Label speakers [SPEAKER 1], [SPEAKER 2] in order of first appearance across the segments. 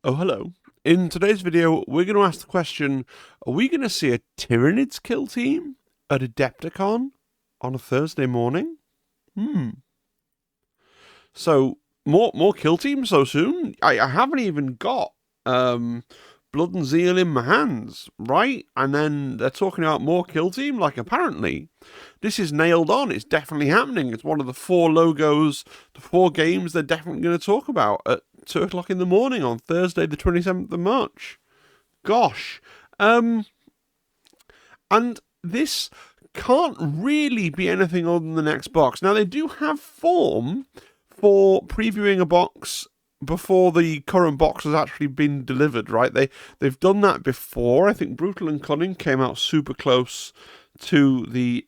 [SPEAKER 1] Oh, hello. In today's video, we're going to ask the question, are we going to see a Tyranids kill team at Adepticon on a Thursday morning? So, more kill teams so soon? I haven't even got Blood and Zeal in my hands, right? And then they're talking about more kill team, like apparently. This is nailed on, it's definitely happening. It's one of the 4 logos, the 4 games they're definitely going to talk about at 2 o'clock in the morning on Thursday the 27th of March. Gosh. And this can't really be anything other than the next box. Now, they do have form for previewing a box before the current box has actually been delivered, right? They've done that before. I think Brutal and Cunning came out super close to the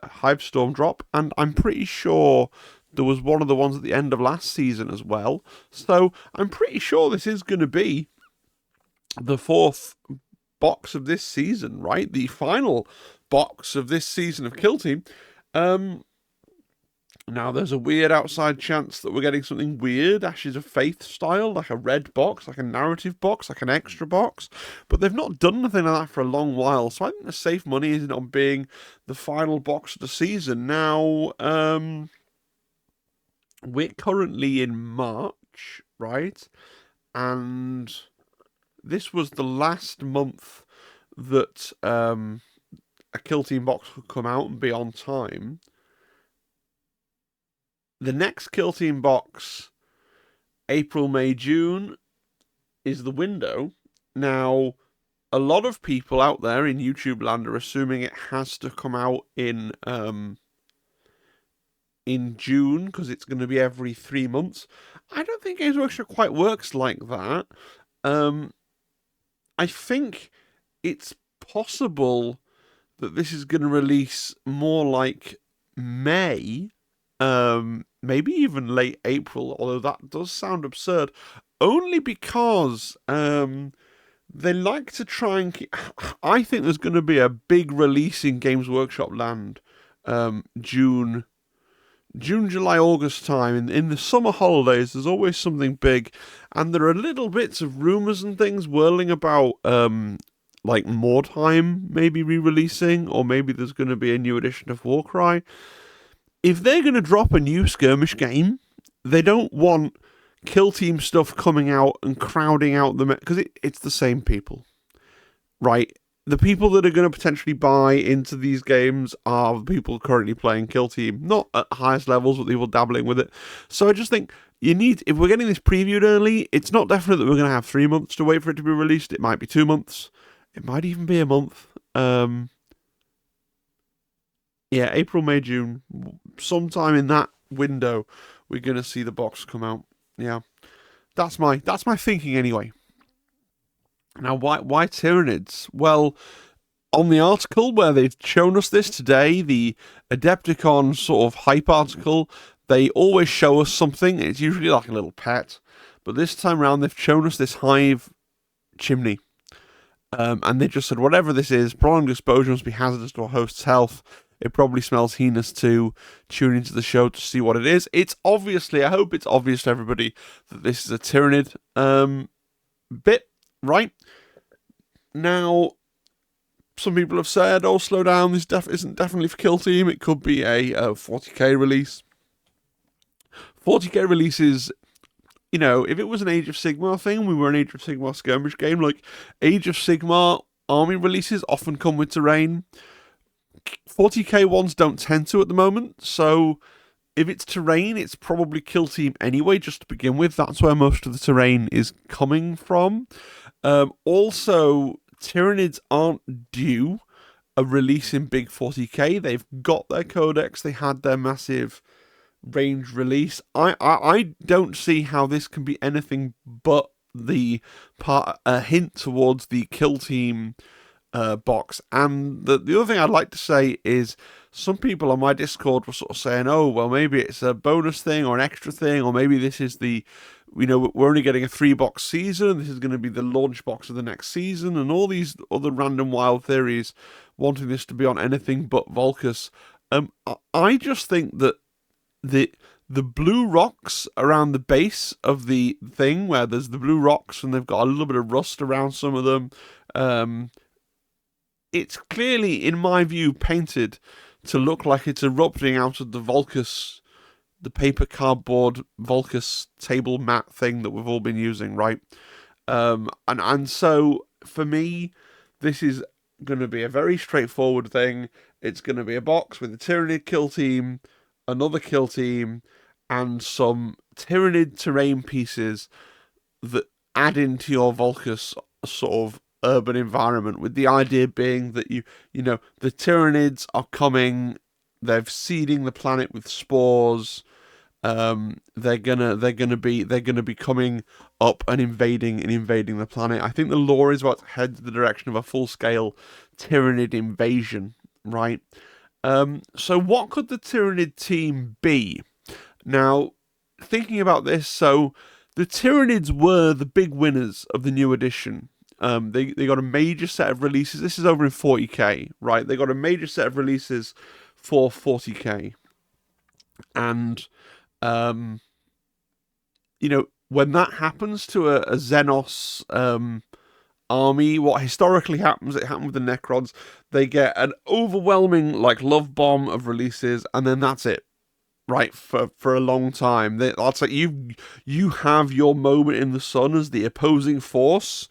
[SPEAKER 1] Hive Storm drop, and I'm pretty sure there was one of the ones at the end of last season as well. So I'm pretty sure this is going to be the 4th box of this season, right? The final box of this season of Kill Team. Now, there's a weird outside chance that we're getting something weird, Ashes of Faith style, like a red box, like a narrative box, like an extra box. But they've not done anything like that for a long while, so I think the safe money is on being the final box of the season. Now, we're currently in March, right? And this was the last month that a Kill Team box would come out and be on time. The next Kill Team box, April, May, June, is the window. Now, a lot of people out there in YouTube land are assuming it has to come out in June because it's going to be every 3 months. I don't think Games Workshop quite works like that. I think it's possible that this is going to release more like May, maybe even late April, although that does sound absurd, only because they like to try and keep... I think there's going to be a big release in Games Workshop land June, July, August time. In the summer holidays, there's always something big, and there are little bits of rumours and things whirling about, like Mordheim maybe re-releasing, or maybe there's going to be a new edition of Warcry. If they're going to drop a new skirmish game, they don't want Kill Team stuff coming out and crowding out the... because it's the same people, right? The people that are going to potentially buy into these games are the people currently playing Kill Team, not at highest levels, but people dabbling with it. So I just think you need, if we're getting this previewed early, it's not definite that we're going to have 3 months to wait for it to be released. It might be 2 months. It might even be a month. Yeah, April, May, June, sometime in that window, we're going to see the box come out. Yeah, that's my thinking anyway. Now, why Tyranids? Well, on the article where they've shown us this today, the Adepticon sort of hype article, they always show us something. It's usually like a little pet, but this time around they've shown us this hive chimney. And they just said, whatever this is, prolonged exposure must be hazardous to our host's health. It probably smells heinous to tune into the show to see what it is. It's obviously, I hope it's obvious to everybody that this is a Tyranid bit, right? Now, some people have said, oh, slow down, this isn't definitely for Kill Team. It could be a 40k release. 40k releases, you know, if it was an Age of Sigmar thing, we were an Age of Sigmar skirmish game, like Age of Sigmar army releases often come with terrain. 40k ones don't tend to at the moment, so if it's terrain, it's probably Kill Team anyway, just to begin with. That's where most of the terrain is coming from. Also, Tyranids aren't due a release in big 40k. They've got their codex, they had their massive range release. I don't see how this can be anything but the a hint towards the Kill Team box. And the other thing I'd like to say is some people on my Discord were sort of saying, oh, well, maybe it's a bonus thing or an extra thing, or maybe this is the, you know, we're only getting a 3-box season, this is going to be the launch box of the next season, and all these other random wild theories wanting this to be on anything but Volcus. I just think that the blue rocks around the base of the thing, where there's the blue rocks and they've got a little bit of rust around some of them. It's clearly, in my view, painted to look like it's erupting out of the Volcus, the paper cardboard Volcus table mat thing that we've all been using, right? And so for me, this is going to be a very straightforward thing. It's going to be a box with a Tyranid kill team, another kill team, and some Tyranid terrain pieces that add into your Volcus sort of urban environment, with the idea being that you know the Tyranids are coming, they're seeding the planet with spores. They're gonna be coming up and invading the planet. I think the lore is about to head to the direction of a full scale Tyranid invasion, right? So what could the Tyranid team be? Now, thinking about this, so the Tyranids were the big winners of the new edition. They got a major set of releases. This is over in 40k, right? They got a major set of releases for 40k, and you know, when that happens to a Xenos army, what historically happens, it happened with the Necrons, they get an overwhelming like love bomb of releases, and then that's it, right? For a long time. That's like you have your moment in the sun as the opposing force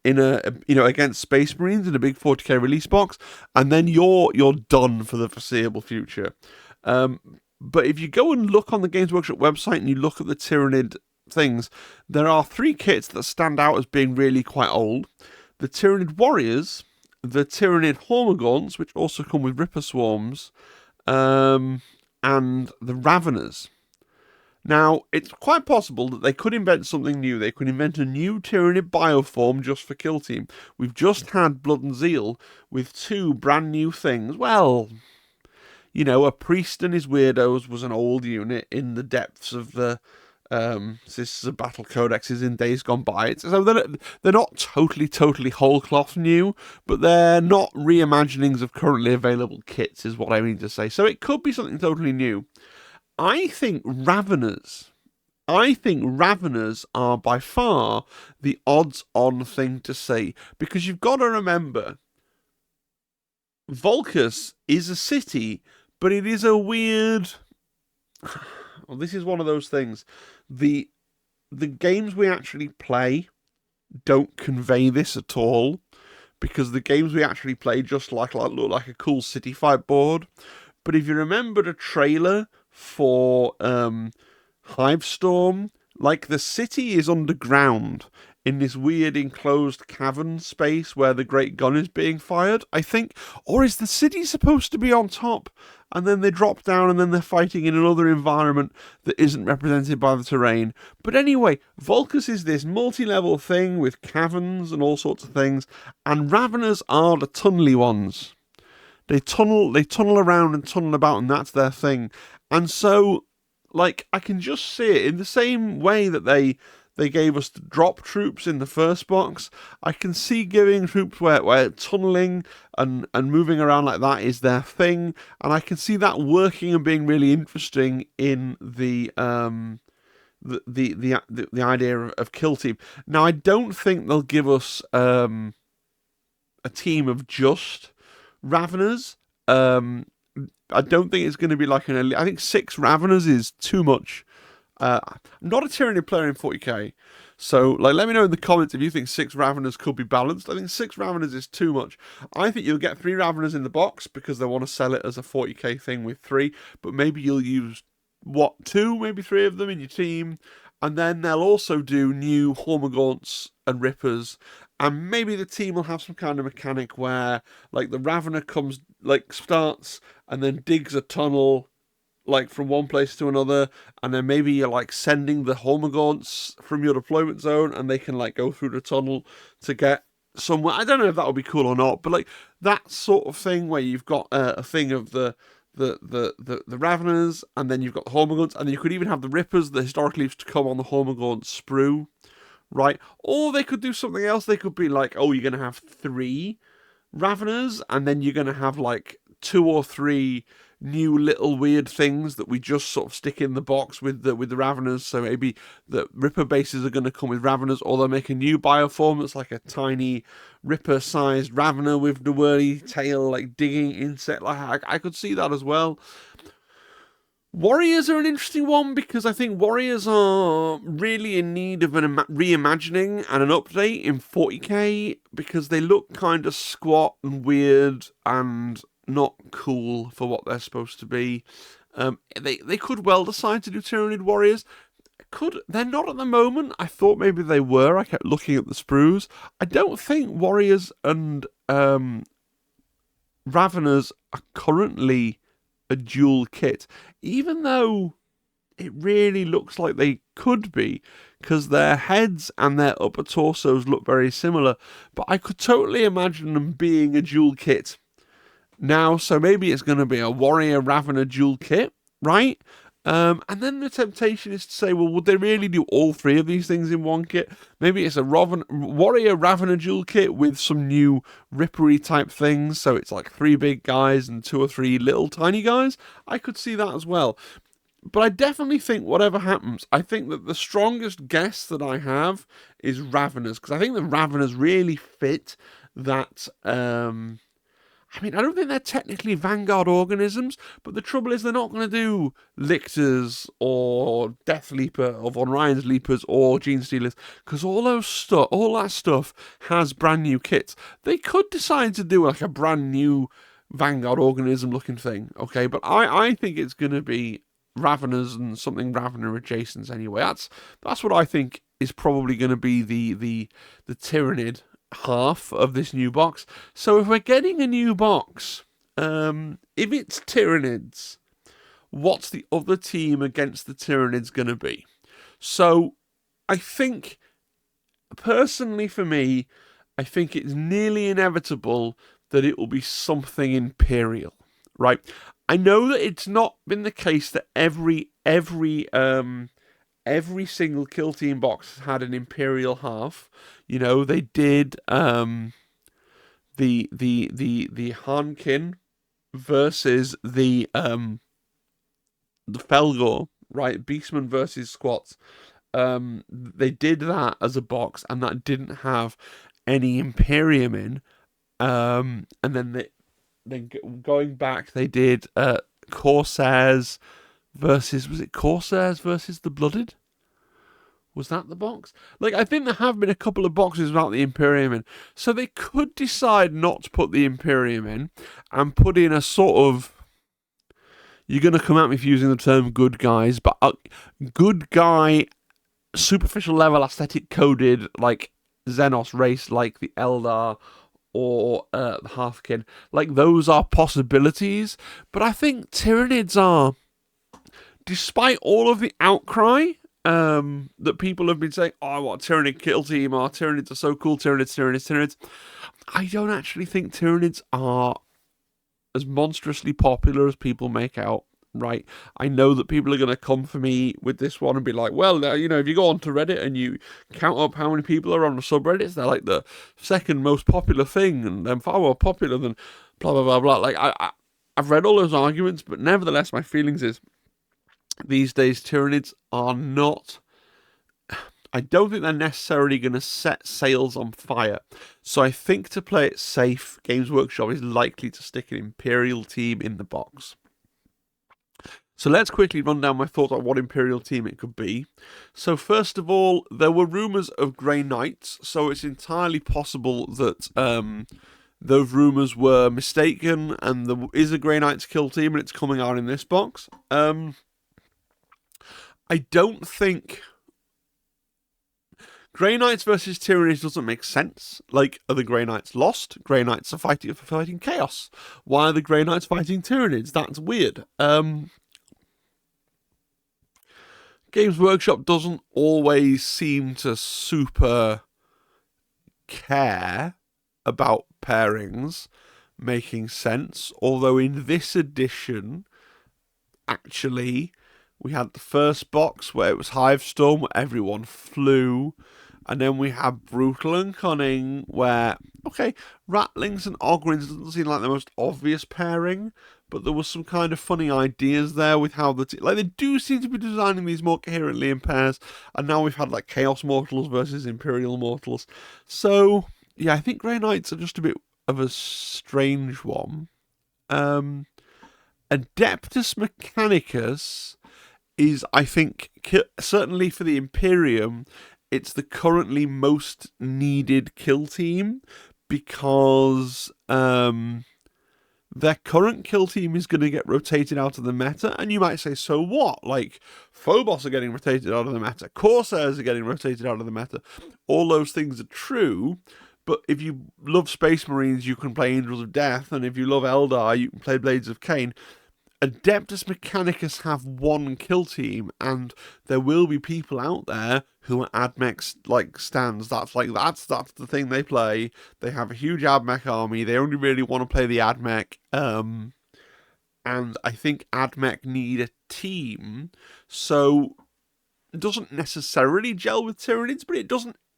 [SPEAKER 1] in against Space Marines in a big 40k release box, and then you're done for the foreseeable future. But if you go and look on the Games Workshop website and you look at the Tyranid things, there are 3 kits that stand out as being really quite old. The Tyranid Warriors, the Tyranid Hormagaunts, which also come with Ripper Swarms, and the Raveners. Now, it's quite possible that they could invent something new. They could invent a new Tyranid bioform just for Kill Team. We've just had Blood and Zeal with 2 brand new things. Well, you know, a Priest and his Weirdos was an old unit in the depths of the Sisters of Battle Codexes in days gone by. So they're not totally whole cloth new, but they're not reimaginings of currently available kits, is what I mean to say. So it could be something totally new. I think Raveners are by far the odds-on thing to say, because you've got to remember, Volcus is a city, but it is a weird... Well, this is one of those things. The games we actually play don't convey this at all, because the games we actually play just look like a cool city fight board. But if you remember the trailer for Hivestorm, like the city is underground in this weird enclosed cavern space where the great gun is being fired, I think. Or is the city supposed to be on top and then they drop down and then they're fighting in another environment that isn't represented by the terrain? But anyway, Volcus is this multi-level thing with caverns and all sorts of things, and Raveners are the tunnely ones. They tunnel around and tunnel about, and that's their thing. And so, like, I can just see it in the same way that they gave us the drop troops in the first box. I can see giving troops where tunneling and moving around like that is their thing, and I can see that working and being really interesting in the idea of Kill Team. Now, I don't think they'll give us a team of just Raveners. I don't think it's going to be like an... I think 6 Raveners is too much. I'm not a Tyranid player in 40k, so like, let me know in the comments if you think 6 Raveners could be balanced. I think 6 Raveners is too much. I think you'll get 3 Raveners in the box because they want to sell it as a 40k thing with 3, but maybe you'll use, 2, maybe 3 of them in your team, and then they'll also do new Hormagaunts and Rippers, and maybe the team will have some kind of mechanic where, like, the Ravener starts and then digs a tunnel, like, from one place to another, and then maybe you're, like, sending the Hormagaunts from your deployment zone, and they can, like, go through the tunnel to get somewhere. I don't know if that would be cool or not, but, like, that sort of thing where you've got a thing of the Raveners, and then you've got the Hormagaunts, and then you could even have the Rippers that historically used to come on the Hormagaunt sprue, right? Or they could do something else. They could be like, oh, you're going to have 3 Raveners, and then you're going to have, like, 2 or 3 new little weird things that we just sort of stick in the box with the Raveners. So maybe the Ripper bases are going to come with Raveners, or they'll make a new bioform that's like a tiny Ripper-sized Ravener with the whirly tail, like digging insect. Like I could see that as well. Warriors are an interesting one because I think Warriors are really in need of an reimagining and an update in 40k because they look kind of squat and weird and not cool for what they're supposed to be. They could well decide to do Tyranid Warriors. They're not at the moment. I thought maybe they were. I kept looking at the sprues. I don't think Warriors and Raveners are currently a dual kit, even though it really looks like they could be, because their heads and their upper torsos look very similar, but I could totally imagine them being a dual kit now. So maybe it's going to be a Warrior Ravener dual kit, right? And then the temptation is to say, well, would they really do all three of these things in one kit? Maybe it's a Warrior Ravener dual kit with some new Rippery type things, so it's like 3 big guys and 2 or 3 little tiny guys. I could see that as well. But I definitely think whatever happens, I think that the strongest guess that I have is Raveners, because I think the Raveners really fit that... I mean, I don't think they're technically Vanguard organisms, but the trouble is they're not going to do Lictors or Death Leaper or Von Ryan's Leapers or Gene Stealers, because all that stuff has brand new kits. They could decide to do like a brand new Vanguard organism looking thing, okay? But I think it's going to be Raveners and something Ravener adjacent anyway. That's what I think is probably going to be the Tyranid half of this new box. So if we're getting a new box, if it's Tyranids, what's the other team against the Tyranids going to be? So I think, personally for me, I think it's nearly inevitable that it will be something Imperial, right? I know that it's not been the case that every single Kill Team box has had an Imperial half. You know, they did the Harnkin versus the Felgor, right? Beastman versus Squats. They did that as a box, and that didn't have any Imperium in. And then going back, they did Corsairs versus, was it Corsairs versus the Blooded? Was that the box? Like, I think there have been a couple of boxes without the Imperium in. So they could decide not to put the Imperium in and put in a sort of... You're going to come at me for using the term good guys, but a good guy, superficial level, aesthetic coded, like Xenos race, like the Eldar or the Hearthkin. Like, those are possibilities. But I think Tyranids are... Despite all of the outcry... that people have been saying, oh, I want a Tyranid kill team, or Tyranids are so cool, Tyranids. I don't actually think Tyranids are as monstrously popular as people make out, right? I know that people are going to come for me with this one and be like, well, you know, if you go onto Reddit and you count up how many people are on the subreddits, they're like the second most popular thing, and they're far more popular than blah, blah, blah, blah. Like, I've read all those arguments, but nevertheless, my feelings is, these days, Tyranids are not... I don't think they're necessarily going to set sails on fire. So I think to play it safe, Games Workshop is likely to stick an Imperial team in the box. So let's quickly run down my thoughts on what Imperial team it could be. So first of all, there were rumours of Grey Knights, so it's entirely possible that those rumours were mistaken and there is a Grey Knights kill team and it's coming out in this box. I don't think Grey Knights versus Tyranids doesn't make sense. Like, are the Grey Knights lost? Grey Knights are fighting chaos. Why are the Grey Knights fighting Tyranids? That's weird. Games Workshop doesn't always seem to super care about pairings making sense. Although in this edition, actually... We had the first box where it was Hivestorm, where everyone flew. And then we had Brutal and Cunning, where, okay, Ratlings and Ogrins doesn't seem like the most obvious pairing. but there was some kind of funny ideas there with how like they do seem to be designing these more coherently in pairs, and now we've had like Chaos Mortals versus Imperial Mortals. So yeah, I think Grey Knights are just a bit of a strange one. Adeptus Mechanicus is, I think, certainly for the Imperium, it's the currently most needed kill team, because their current kill team is going to get rotated out of the meta, and you might say, so what? Like, Phobos are getting rotated out of the meta, Corsairs are getting rotated out of the meta. All those things are true, but if you love Space Marines, you can play Angels of Death, and if you love Eldar, you can play Blades of Cain. Adeptus Mechanicus have one kill team, and there will be people out there who are AdMech like stands. That's the thing they play. They have a huge AdMech army. They only really want to play the AdMech. And I think AdMech need a team, so it doesn't necessarily gel with Tyranids, but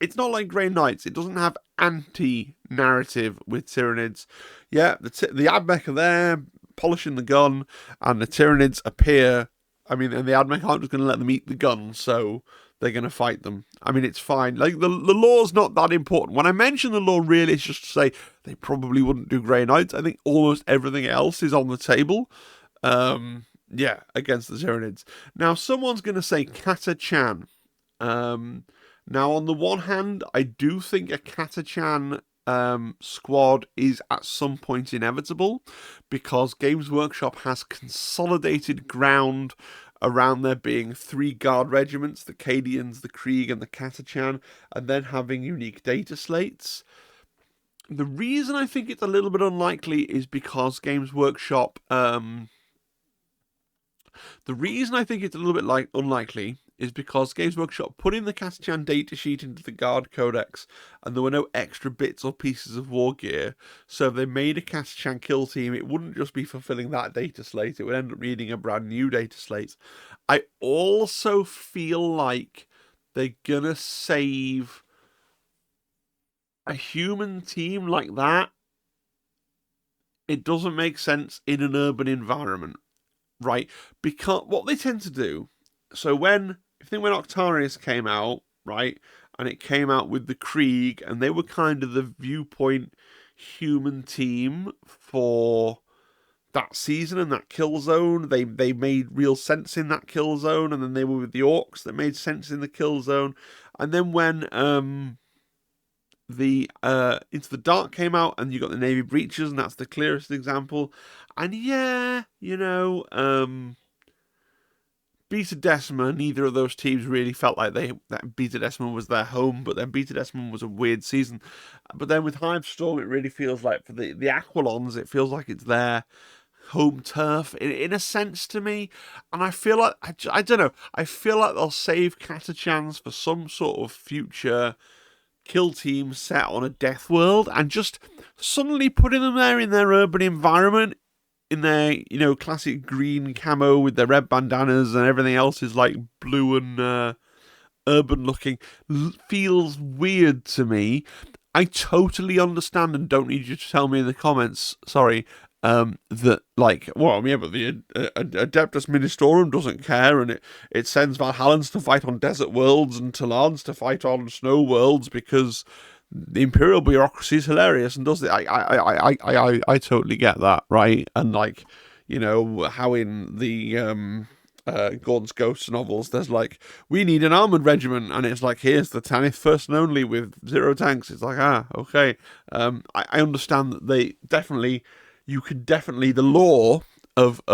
[SPEAKER 1] it's not like Grey Knights. It doesn't have anti-narrative with Tyranids. Yeah, the AdMech are there, polishing the gun, and the Tyranids appear. I mean, and the AdMech aren't just going to let them eat the gun, so they're going to fight them. I mean, it's fine. Like, the lore's not that important. When I mention the lore, really, it's just to say they probably wouldn't do Grey Knights. I think almost everything else is on the table. Yeah, against the Tyranids. Now, someone's going to say Kata-chan. Now, on the one hand, I do think a Kata-chan squad is at some point inevitable, because Games Workshop has consolidated ground around there being 3 guard regiments, the Cadians, the Krieg, and the Kata-chan, and then having unique data slates. The reason I think it's a little bit unlikely is because Games Workshop... The reason I think it's a little bit unlikely is because Games Workshop put in the Kata-chan datasheet into the Guard Codex, and there were no extra bits or pieces of war gear. So if they made a Kata-chan kill team, it wouldn't just be fulfilling that data slate, it would end up needing a brand new data slate. I also feel like they're gonna save a human team like that. It doesn't make sense in an urban environment, right? Because what they tend to do, so when Octarius came out, right, and it came out with the Krieg, and they were kind of the viewpoint human team for that season and that kill zone. They made real sense in that kill zone, and then they were with the Orcs that made sense in the kill zone. And then when the Into the Dark came out, and you got the Navy Breaches, and that's the clearest example. And yeah, you know, Beta Decima, neither of those teams really felt like that Beta Decima was their home, but then Beta Decima was a weird season. But then with Hive Storm, it really feels like, for the Aquilons, it feels like it's their home turf in a sense to me. And I feel like, I don't know, I feel like they'll save Kata-chans for some sort of future kill team set on a death world, and just suddenly putting them there in their urban environment, in their, you know, classic green camo with their red bandanas, and everything else is like blue and urban looking, feels weird to me. I totally understand, and don't need you to tell me in the comments, sorry, that, like, well, yeah, but the Adeptus Ministorum doesn't care, and it sends Valhallans to fight on desert worlds and Talans to fight on snow worlds because the Imperial bureaucracy is hilarious and does it. I totally get that, right? And, like, you know, how in the Gordon's Ghosts novels, there's like, we need an armored regiment, and it's like, here's the Tanith First and Only with 0 tanks. It's like, okay. I understand that they definitely... You can definitely, the lore of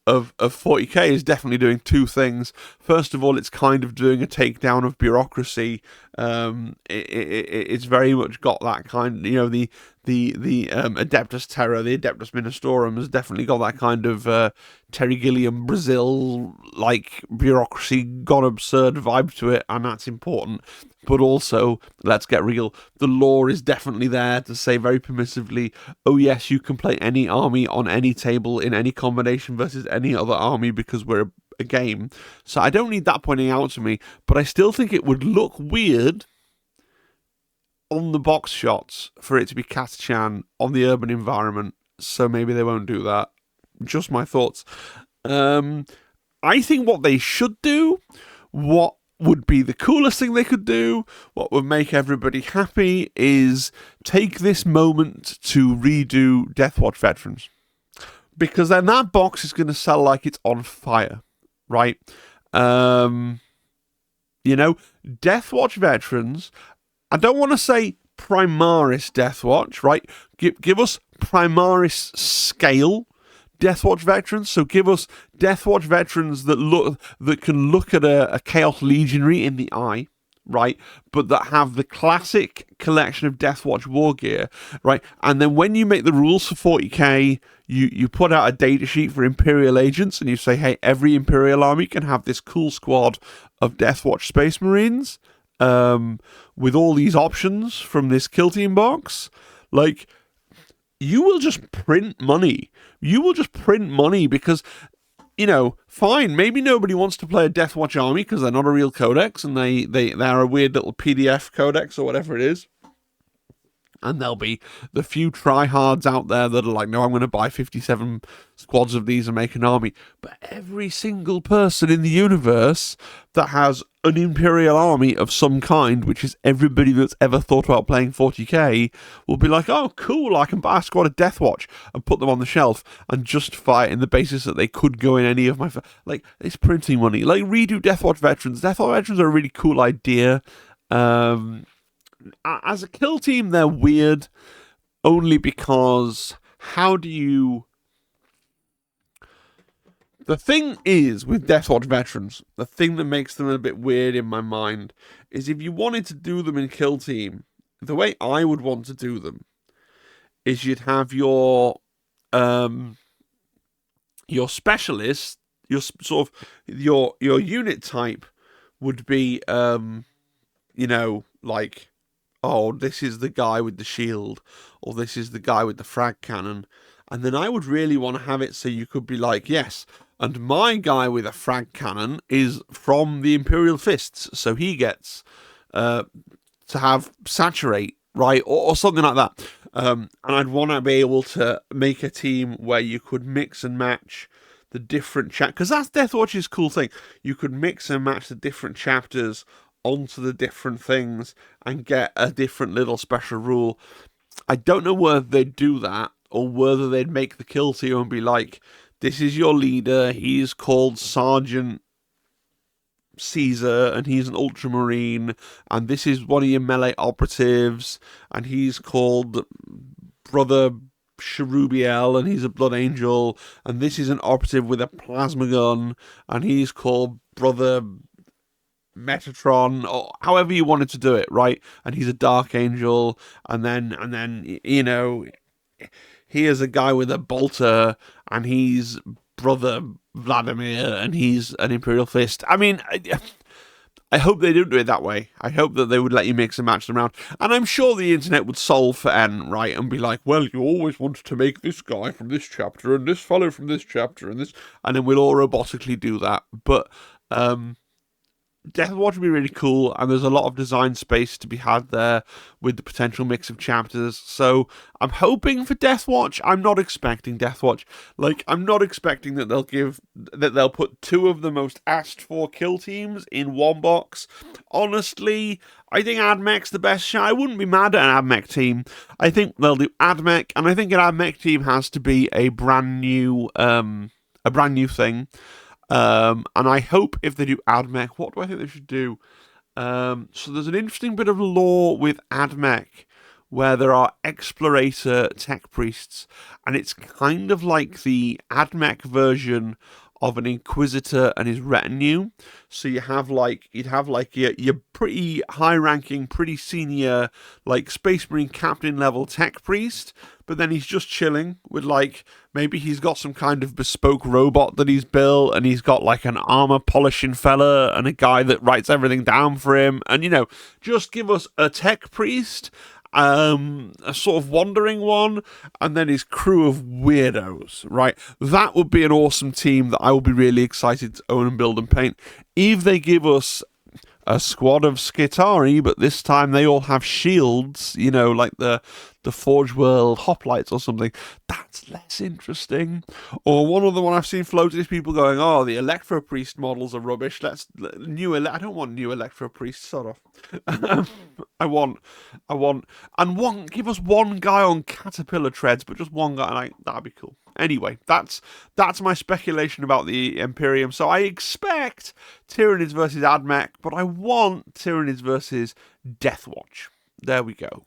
[SPEAKER 1] 40k is definitely doing 2 things. First of all, it's kind of doing a takedown of bureaucracy. It's very much got that kind, you know, the Adeptus Terra, the Adeptus Ministorum has definitely got that kind of Terry Gilliam Brazil like bureaucracy gone absurd vibe to it, and that's important. But also, let's get real, the lore is definitely there to say very permissively, oh yes, you can play any army on any table in any combination versus any other army because we're a game. So I don't need that pointing out to me, but I still think it would look weird on the box shots for it to be Kata-chan on the urban environment, so maybe they won't do that. just my thoughts. I think what they should do, what would be the coolest thing they could do, what would make everybody happy, is take this moment to redo Deathwatch Veterans. Because then that box is going to sell like it's on fire, right? Deathwatch Veterans, I don't want to say Primaris Deathwatch, right? Give us Primaris scale Deathwatch Veterans. So give us Deathwatch Veterans that can look at a Chaos Legionary in the eye, right? But that have the classic collection of Deathwatch war gear, right? And then when you make the rules for 40k, you put out a data sheet for Imperial agents, and you say, hey, every Imperial army can have this cool squad of Deathwatch Space Marines, with all these options from this kill team box. Like, you will just print money. You will just print money because, fine, maybe nobody wants to play a Deathwatch army because they're not a real codex and they're a weird little PDF codex or whatever it is. And there'll be the few tryhards out there that are like, no, I'm going to buy 57 squads of these and make an army. But every single person in the universe that has an Imperial army of some kind, which is everybody that's ever thought about playing 40k, will be like, oh, cool, I can buy a squad of Deathwatch and put them on the shelf and justify it in the basis that they could go in any of my... Like, it's printing money. Like, redo Deathwatch Veterans. Deathwatch Veterans are a really cool idea. As a kill team, they're weird only because how do you... The thing is, with Deathwatch Veterans, the thing that makes them a bit weird in my mind is if you wanted to do them in kill team, the way I would want to do them is you'd have your specialist, your sort of your unit type would be like, oh, this is the guy with the shield, or this is the guy with the frag cannon. And then I would really want to have it so you could be like, yes, and my guy with a frag cannon is from the Imperial Fists, so he gets to have Saturate, right, or something like that. And I'd want to be able to make a team where you could mix and match the different because that's Deathwatch's cool thing. You could mix and match the different chapters onto the different things and get a different little special rule. I don't know whether they'd do that or whether they'd make the kill team and be like, this is your leader, he's called Sergeant Caesar and he's an Ultramarine, and this is one of your melee operatives and he's called Brother Cherubiel and he's a Blood Angel, and this is an operative with a plasma gun and he's called Brother Metatron, or however you wanted to do it, right? And he's a Dark Angel, and then here's a guy with a bolter, and he's Brother Vladimir, and he's an Imperial Fist. I mean, I hope they don't do it that way. I hope that they would let you mix and match them around. And I'm sure the internet would solve for N, right? And be like, well, you always wanted to make this guy from this chapter, and this fellow from this chapter, and this, and then we'll all robotically do that. But, Deathwatch would be really cool, and there's a lot of design space to be had there with the potential mix of chapters. So I'm hoping for Deathwatch. I'm not expecting Deathwatch. Like, I'm not expecting that they'll put two of the most asked for kill teams in one box. Honestly, I think AdMech's the best shot. I wouldn't be mad at an AdMech team. I think they'll do AdMech, and I think an AdMech team has to be a brand new thing. And I hope if they do AdMech, what do I think they should do? So there's an interesting bit of lore with AdMech where there are Explorator Tech Priests, and it's kind of like the AdMech version of an Inquisitor and his retinue. So you'd have your pretty high-ranking, pretty senior, like Space Marine Captain level Tech Priest, but then he's just chilling with, like, maybe he's got some kind of bespoke robot that he's built, and he's got like an armor polishing fella and a guy that writes everything down for him, and just give us a Tech Priest, a sort of wandering one, and then his crew of weirdos, right? That would be an awesome team that I would be really excited to own and build and paint. If they give us a squad of Skitari, but this time they all have shields, you know, like the Forge World hoplites or something. That's less interesting. Or one other one I've seen floated is people going, oh, the Electro Priest models are rubbish. I don't want new Electro Priest, sort of. Give us one guy on Caterpillar treads, but just one guy, that'd be cool. Anyway, that's my speculation about the Imperium. So I expect Tyranids versus Admech, but I want Tyranids versus Deathwatch. There we go.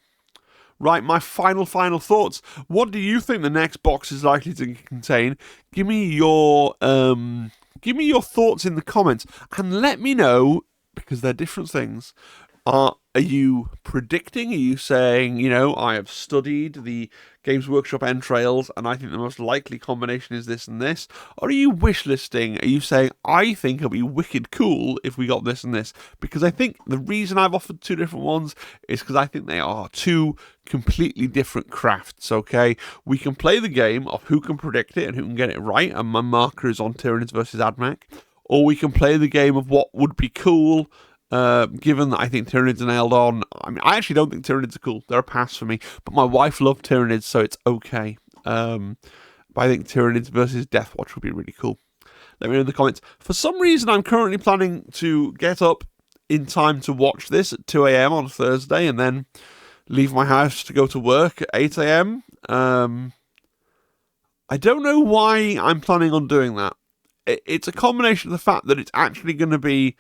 [SPEAKER 1] Right, my final thoughts. What do you think the next box is likely to contain? Give me your thoughts in the comments, and let me know, because they're different things. Are you predicting? Are you saying, you know, I have studied the Games Workshop entrails and I think the most likely combination is this and this? Or are you wish listing? Are you saying, I think it'll be wicked cool if we got this and this? Because I think the reason I've offered two different ones is because I think they are two completely different crafts, okay? We can play the game of who can predict it and who can get it right, and my marker is on Tyranids versus Admech. Or we can play the game of what would be cool, given that I think Tyranids are nailed on. I mean, I actually don't think Tyranids are cool. They're a pass for me. But my wife loved Tyranids, so it's okay. But I think Tyranids versus Deathwatch would be really cool. Let me know in the comments. For some reason, I'm currently planning to get up in time to watch this at 2 a.m. on Thursday and then leave my house to go to work at 8 a.m. I don't know why I'm planning on doing that. It's a combination of the fact that it's actually going to be...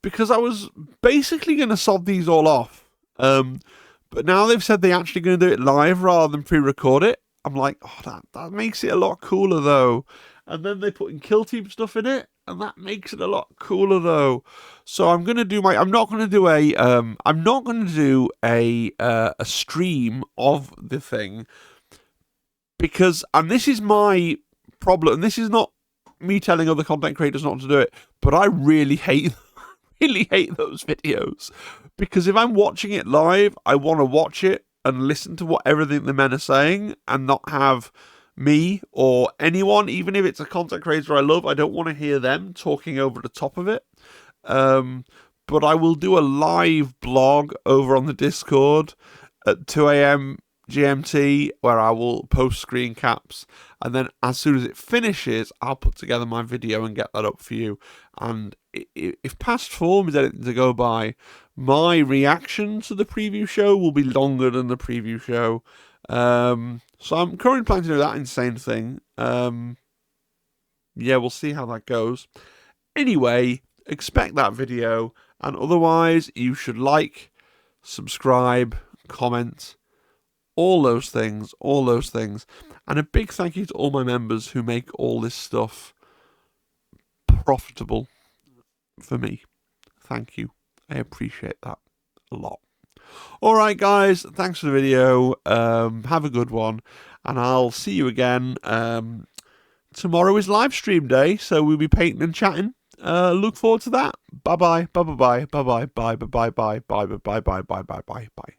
[SPEAKER 1] Because I was basically going to sod these all off. But now they've said they're actually going to do it live rather than pre-record it. I'm like, oh, that makes it a lot cooler, though. And then they put in Kill Team stuff in it, and that makes it a lot cooler, though. So I'm going to do I'm not going to do a stream of the thing, because, and this is my problem, and this is not me telling other content creators not to do it, but I really hate those videos, because if I'm watching it live, I want to watch it and listen to what everything the men are saying and not have me or anyone, even if it's a content creator I love, I don't want to hear them talking over the top of it. But I will do a live blog over on the Discord at 2 a.m. GMT, where I will post screen caps, and then as soon as it finishes, I'll put together my video and get that up for you. And if past form is anything to go by, my reaction to the preview show will be longer than the preview show. So I'm currently planning to do that insane thing. Yeah, we'll see how that goes. Anyway, expect that video, and otherwise you should like, subscribe, comment, all those things. And a big thank you to all my members who make all this stuff profitable for me. Thank you. I appreciate that a lot. Alright guys, thanks for the video. Have a good one, and I'll see you again. Tomorrow is live stream day, so we'll be painting and chatting. Look forward to that. Bye bye. Bye bye. Bye bye. Bye bye. Bye bye. Bye bye. Bye bye. Bye bye. Bye bye. Bye.